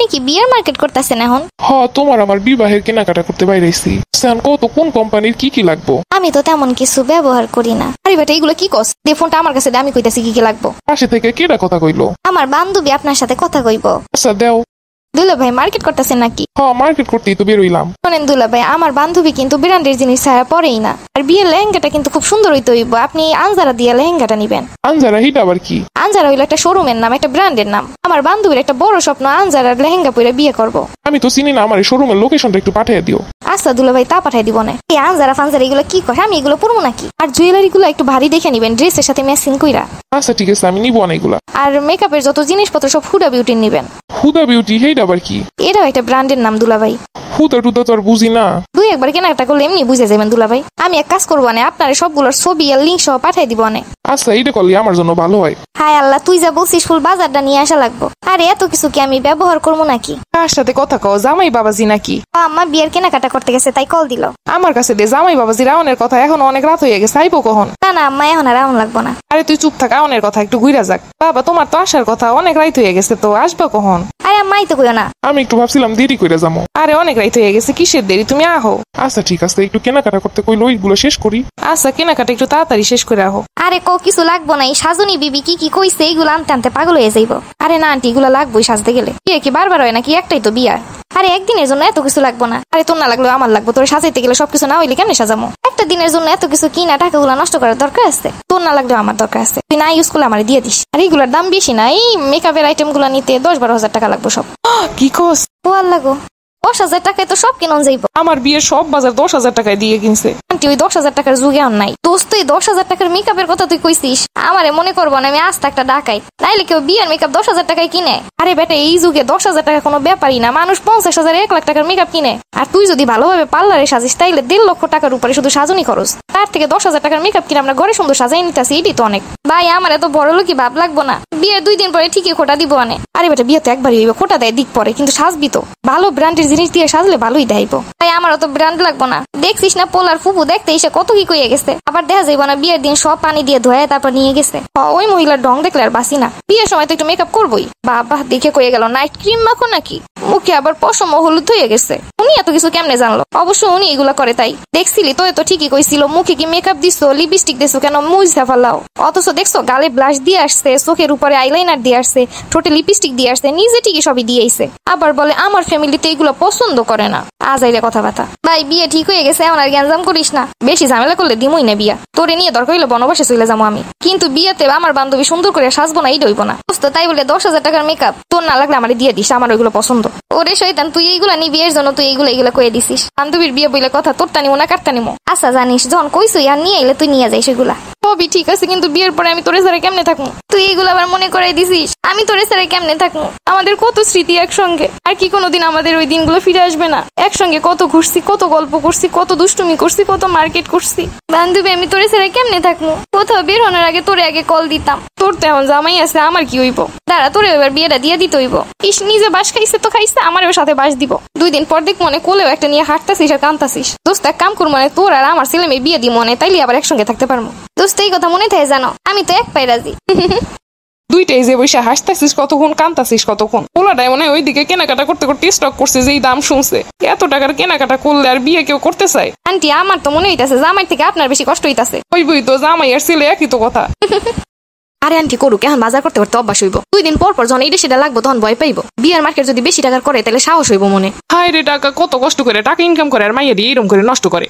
আপনি কি বিয়ের মার্কেট করতেছেন এখন? তোমার আমার বিবাহের কেনাকাটা করতে বাইরেছি। কত কোন কোম্পানির কি কি লাগবো? আমি তো তেমন কিছু ব্যবহার করি না। আরে বেটা এগুলো কি কস? দে ফোনটা আমার কাছে দে, আমি কইতাছি কি কি লাগবো। পাশে থেকে কেডা কথা কইলো? আমার বান্ধবী আপনার সাথে কথা কইব। আচ্ছা দেও। দুলা ভাই মার্কেট করতেছেন নাকি? মার্কেট করতেই তো বেরোইলাম। শোনেন দুলা ভাই, আমার বান্ধবী কিন্তু ব্র্যান্ডের জিনিস ছাড়া পরেই না। আর বিয়ের লেহেঙ্গাটা কিন্তু খুব সুন্দর হইতে হইব। আপনি আনজারা দিয়ে লেহেঙ্গাটা নিবেন। আনজারা হিট আবার কি? আনজারা হইলো একটা শোরুমের নাম, একটা ব্র্যান্ডের নাম। আমার বান্ধবীর একটা বড় স্বপ্ন আনজারার লেহেঙ্গা পরে বিয়ে করব। আমি তো চিনি না, আমার এই শোরুমের লোকেশনটা একটু পাঠিয়ে দিও। আচ্ছা দুলা ভাই, তা পাঠাই দিব না। এই আনজারা ফানজারা এগুলো কি করে? আমি এগুলো পরবো নাকি? আর জুয়েলারি গুলো একটু ভারী দেখে নিবেন, ড্রেসের সাথে ম্যাচিং কইরা। আচ্ছা ঠিক আছে, আমি নিবো না এগুলা। আর মেকআপের যত জিনিসপত্র সব হুডা বিউটির নিবেন। হুদা বিউটি হেইট আবার কি? এটাও একটা ব্র্যান্ডের নাম দুলা ভাই। হুদা টুদা তো আর বুঝি না। দুই একবার কেনাকাটা করলে এমনি বুঝে যাবেন দুলা ভাই। আমি এক কাজ করবো না, আপনার সবগুলোর ছবি আর লিঙ্ক সহ পাঠাই দিব না। আচ্ছা এইটা করলে আমার জন্য ভালো হয়। হায় আল্লাহ, তুই যা বলছিস ফুল বাজারটা নিয়ে আসা লাগবো। আরে এত কিছু কি আমি ব্যবহার করবো নাকি? কার সাথে কথা কও? জামাই বাবাজি নাকি? আম্মা বিয়ের কেনাকাটা করতে গেছে তাই কল দিল। আমার কাছে দে। জামাই বাবাজি রাউনের কথা এখন অনেক রাত হয়ে গেছে, আইবো কখন? না না আম্মা, এখন আর এমন লাগবো না। আরে তুই চুপ থাক, আউনের কথা একটু ঘুরা যাক। বাবা তোমার তো আসার কথা, অনেক রাত হয়ে গেছে, তো আসবা কখন? আরে আম্মাই তো কইও না। আমি একটু ভাবছিলাম দেরি করে যাবো। আরে অনেক রাত হয়ে গেছে, কিসের দেরি? তুমি আহো। আচ্ছা ঠিক আছে, একটু কেনাকাটা করতে কইলো, ওইগুলো শেষ করি। আচ্ছা কেনাকাটা একটু তাড়াতাড়ি শেষ করে আহো। আরে কিছু লাগবো না। এই সাজনী বিবি কি কি কইছে এইগুলো আনতে আনতে পাগল হয়ে যাইবো। আরে না আন্টি, এগুলো লাগবোই সাজতে গেলে। বিয়ে কি বারবার হয় নাকি? একটাই তো বিয়া। আরে একদিনের জন্য এত কিছু লাগবো না। আরে তোর না লাগলো আমার লাগবো। তোর সাজাইতে গেলে সবকিছু না হইলে কেমনে সাজামো? একটা দিনের জন্য এত কিছু কিনা টাকাগুলো নষ্ট করার দরকার আছে? তোর না লাগলেও আমার দরকার আছে। তুই না ইউজ করলে আমার দিয়ে দিস। আর এইগুলোর দাম বেশি না। এই মেকআপের আইটেম গুলো নিতে 10-12 হাজার টাকা লাগবে সব। কি কস? ও আল্লাহ, 10,000 টাকায় তো সব কিনন যাইব। আমার বিয়ের সব বাজার 10,000 টাকায় দিয়ে কিনছে। আন্টি ওই 10,000 টাকার যুগে আর নাই। দোস্ত তুই 10,000 টাকার মেকআপের কথা তুই কইছিস? আমারে মনে করবো না আমি আস্তে একটা ডাকাই। নাইলে কেউ বিয়ের মেকআপ 10,000 টাকায় কিনে? আরে বেটা এই যুগে 10,000 টাকা কোনো ব্যাপারই না। মানুষ 50,000 1 লাখ টাকার মেকআপ কিনে। আর তুই যদি ভালোভাবে পার্লারে সাজিস তাইলে 1.5 লক্ষ টাকার উপরে শুধু সাজনি খরচ। তার থেকে 10,000 টাকার মেকআপ কিনে আমরা ঘরে সুন্দর সাজাই নিতেছি, এটাই তো অনেক। ভাই আমার এত বড় লোকই ভাব লাগবো না। বিয়ের 2 দিন পরে ঠিকই খোটা দিব অনেক। আরে বেটা বিয়ে তো একবারই হইবে, খোটা দেয় দিক পরে, কিন্তু সাজবি তো। ভালো ব্র্যান্ডের জিনিস দিয়ে সাজলে ভালোই দেয়বো। তাই আমার অত ব্র্যান্ড লাগবো না। দেখছিস না পোলার ফুপু দেখতে এসে কত কি কইয়ে গেছে। আবার দেখা যাইব না বিয়ের দিন সব পানি দিয়ে ধোয়া তারপর নিয়ে গেছে। ওই মহিলার ঢং দেখলে আর বাসি না। বিয়ের সময় তো একটু মেকআপ করবোই। বাবা দেখে কইয়ে গেল নাইট ক্রিম মাখো নাকি? মুখে আবার পশম হলুদ হয়ে গেছে। উনি এত কিছু কেমনে জানলো? অবশ্য উনি এগুলা করে তাই। দেখছিলি তো, এত ঠিকই কইছিল। মুখে কি মেকআপ দিছো, লিপস্টিক দিছো কেন, মুইজা ফালাও। অথচ দেখছো গালে ব্লাশ দিয়ে আসছে, চোখের উপরে আইলাইনার দিয়ে আসছে, ঠোঁটে লিপস্টিক দিয়ে আসছে, নিজে ঠিকই সবই দিয়ে আইছে। আবার বলে আমার ফ্যামিলিতে এগুলো পছন্দ করে না। আজাইলে কথাবার্তা। ভাই বিয়ে ঠিক হয়ে গেছে, এখন আর গ্যাঞ্জাম করিস না। বেশি ঝামেলা করলে দিমই না বিয়া। তোরে নিয়ে দরকার হইলে বনবাসে চলে যাবো আমি। কিন্তু বিয়েতে আমার বান্ধবী সুন্দর করে সাজবো না, এই হইব না। তাই বলে 10,000 টাকার মেকআপ তোর না লাগলে আমার দিয়ে দিস, আমার ওইগুলো পছন্দ। ওরে শয়তান, তুই এইগুলা নি বিয়ের জন্য তুই এইগুলা কয়ে দিছিস। বান্ধবীর বিয়ে বইলে কথা তোরটা নিমো না কাটটা নিমো। আচ্ছা জানিস যখন কইসই আর নিয়ে এলে তুই নিয়ে যাই সেগুলা। সবই ঠিক আছে, কিন্তু বিয়ের পরে আমি তোরে ছাড়া কেমনে থাকবো? তুই এইগুলো আবার মনে করাই দিছিস। আমি তোরে ছাড়া কেমনে থাকবো? আমাদের কত স্মৃতি একসঙ্গে। আর কি কোনোদিন আমাদের ওই দিনগুলো ফিরে আসবে না? একসঙ্গে কত ঘুরছি, কত গল্প করছি, কত দুষ্টুমি করছি, কত মার্কেট করছি। বান্ধবী আমি তোরে ছাড়া কেমনে থাকবো? কোথাও বের হওয়ার আগে তোরে আগে কল দিতাম। তোর তো এখন জামাই আছে, আমার কি হইব? দাঁড়া তোরে এবার বিয়েটা দিয়ে দিতে হইব। ইস নিজে বাস খাইছে তো খাইছে, আমার সাথে বাস দিব। 2 দিন পর দেখ মনে কোলেও একটা নিয়ে হাঁটতাছিস আর কান্তাছিস। দোস্ত এক কাম কর, মানে তোর আর আমার ছেলে মেয়ে বিয়ে দি মনে, তাইলে আবার একসঙ্গে থাকতে পারবো। দোস্ত এই কথা মনে থাকে জানো, আমি তো এক পাই রাজি। দুইটাই যে বসে হাসতাছিস কতক্ষণ, কান্তাছিস কতক্ষণ। পোলাটাই মনে হয় ওইদিকে কেনাকাটা করতে করতে স্টক করছে, যেই দাম শুনছে। এত টাকার কেনাকাটা করলে আর বিয়ে কেউ করতে চায়? আন্টি আমার তো মনে হইতাছে জামাই থেকে আপনার বেশি কষ্ট হইতাছে। ওই বই তো, জামাই আর ছেলে একই তো কথা। আরে আন্টি করুক, এখন বাজার করতে করতে অভ্যাস হইব। 2 দিন পর পর যখন এইটা সেটা লাগবো তখন ভয় পাইব। বিয়ের মার্কেট যদি বেশি টাকার করে তাহলে সাহস হইব মনে। হায় রে টাকা কত কষ্ট করে টাকা ইনকাম করে আর মাইয়া দিয়ে এরকম করে নষ্ট করে।